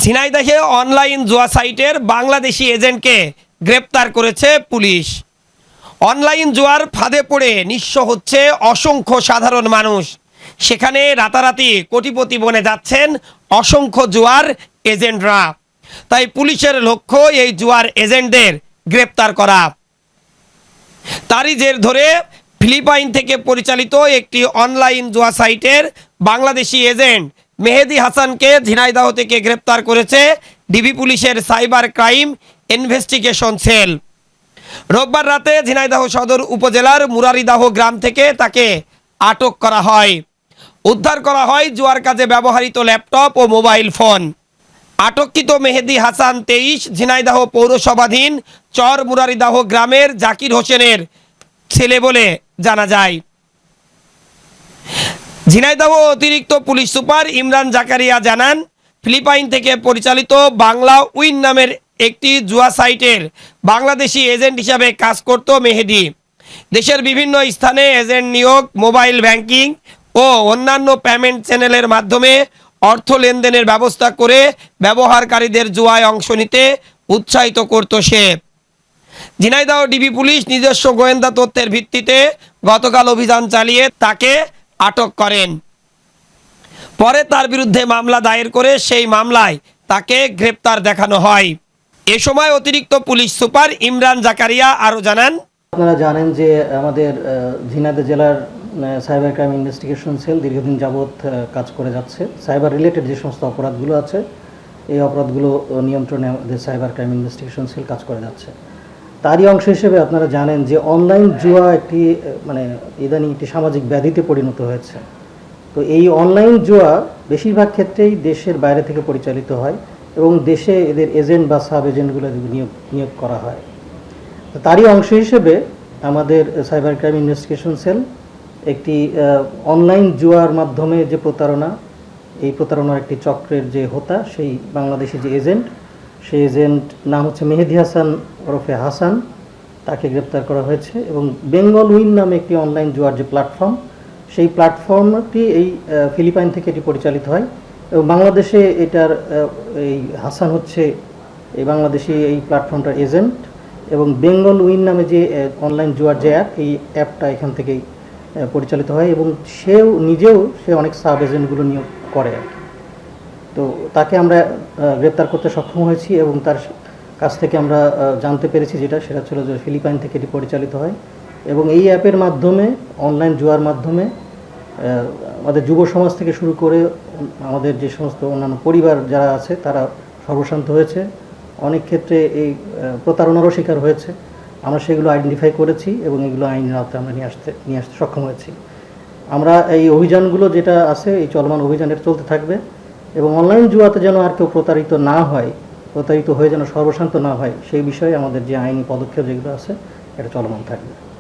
ঝিনাইদহে online জুয়া সাইটের বাংলাদেশি এজেন্টকে গ্রেপ্তার করেছে পুলিশ। অনলাইন জুয়ার ফাঁদে পড়ে নিঃস্ব হচ্ছে অসংখ্য সাধারণ মানুষ। সেখানে রাতারাতি কোটিপতি বনে যাচ্ছেন অসংখ্য জুয়ার এজেন্টরা। তাই পুলিশের লক্ষ্য এই জুয়ার এজেন্টদের গ্রেপ্তার করা। তারই জের ধরে ফিলিপাইন থেকে পরিচালিত একটি অনলাইন জুয়া সাইটের বাংলাদেশি এজেন্ট মেহেদী হাসানকে ঝিনাইদহ থেকে গ্রেপ্তার করেছে ডিবি পুলিশের সাইবার ক্রাইম ইনভেস্টিগেশন সেল। রোববার রাতে ঝিনাইদহ সদর উপজেলার মুরারিদাহ গ্রাম থেকে তাকে আটক করা হয়। উদ্ধার করা হয় জুয়ার কাজে ব্যবহৃত ল্যাপটপ ও মোবাইল ফোন। আটককৃত মেহেদী হাসান 23 ঝিনাইদহ পৌরসভাধীন চর মুরারিদাহ গ্রামের জাকির হোসেনের ছেলে বলে জানা যায়। ঝিনাইদহ অতিরিক্ত পুলিশ সুপার ইমরান জাকারিয়া জানান, ফিলিপাইন থেকে পরিচালিত বাংলা উইন নামের একটি জুয়া সাইটের বাংলাদেশি এজেন্ট হিসাবে কাজ করত মেহেদী। দেশের বিভিন্ন স্থানে এজেন্ট নিয়োগ, মোবাইল ব্যাংকিং ও অন্যান্য পেমেন্ট চ্যানেলের মাধ্যমে অর্থ লেনদেনের ব্যবস্থা করে ব্যবহারকারীদের জুয়ায় অংশ নিতে উৎসাহিত করত সে। ঝিনাইদহ ডিবি পুলিশ নিজস্ব গোয়েন্দা তথ্যের ভিত্তিতে গতকাল অভিযান চালিয়ে তাকে আটক করেন। পরে তার বিরুদ্ধে মামলা দায়ের করে সেই মামলায় তাকে গ্রেপ্তার দেখানো হয়। এ সময় অতিরিক্ত পুলিশ সুপার ইমরান জাকারিয়া আরও জানান, আপনারা জানেন যে আমাদের ঝিনাইদহ জেলার সাইবার ক্রাইম ইনভেস্টিগেশন সেল দীর্ঘদিন যাবৎ কাজ করে যাচ্ছে। সাইবার রিলেটেড যে সমস্ত অপরাধগুলো আছে এই অপরাধগুলো নিয়ন্ত্রণে আমাদের সাইবার ক্রাইম ইনভেস্টিগেশন সেল কাজ করে যাচ্ছে। তারই অংশ হিসেবে আপনারা জানেন যে অনলাইন জুয়া একটি ইদানিং একটি সামাজিক ব্যাধিতে পরিণত হয়েছে। তো এই অনলাইন জুয়া বেশিরভাগ ক্ষেত্রেই দেশের বাইরে থেকে পরিচালিত হয় এবং দেশে এদের এজেন্ট বা সাব এজেন্টগুলো নিয়োগ করা হয়। তারই অংশ হিসেবে আমাদের সাইবার ক্রাইম ইনভেস্টিগেশন সেল একটি অনলাইন জুয়ার মাধ্যমে যে প্রতারণা, এই প্রতারণার একটি চক্রের যে হোতা, সেই বাংলাদেশি যে এজেন্ট, সেই এজেন্ট নাম হচ্ছে মেহেদী হাসান ওরফে হাসান, তাকে গ্রেপ্তার করা হয়েছে। এবং বেঙ্গল উইন নামে একটি অনলাইন জুয়ার যে প্ল্যাটফর্ম, সেই প্ল্যাটফর্মটি এই ফিলিপাইন থেকে এটি পরিচালিত হয় এবং বাংলাদেশে এটার এই হাসান হচ্ছে এই বাংলাদেশি এই প্ল্যাটফর্মটার এজেন্ট। এবং বেঙ্গল উইন নামে যে অনলাইন জুয়ার যে অ্যাপ, এই অ্যাপটা এখান থেকেই পরিচালিত হয় এবং সে অনেক সাব এজেন্টগুলো নিয়োগ করে আর কি। তো তাকে আমরা গ্রেপ্তার করতে সক্ষম হয়েছি এবং তার কাছ থেকে আমরা জানতে পেরেছি সেটা ছিল যে ফিলিপাইন থেকে এটি পরিচালিত হয় এবং এই অ্যাপের মাধ্যমে, অনলাইন জুয়ার মাধ্যমে আমাদের যুব সমাজ থেকে শুরু করে আমাদের যে সমস্ত অন্যান্য পরিবার যারা আছে তারা সর্বশান্ত হয়েছে। অনেক ক্ষেত্রে এই প্রতারণারও শিকার হয়েছে। আমরা সেগুলো আইডেন্টিফাই করেছি এবং এগুলো আইনের আওতায় আমরা নিয়ে আসতে সক্ষম হয়েছি। আমরা এই অভিযানগুলো যেটা আছে, এই চলমান অভিযানের চলতে থাকবে এবং অনলাইন জুয়াতে যেন আর কেউ প্রতারিত হয়ে যেন সর্বশান্ত না হয়, সেই বিষয়ে আমাদের যে আইনি পদক্ষেপ যেগুলো আছে এটা চলমান থাকবে।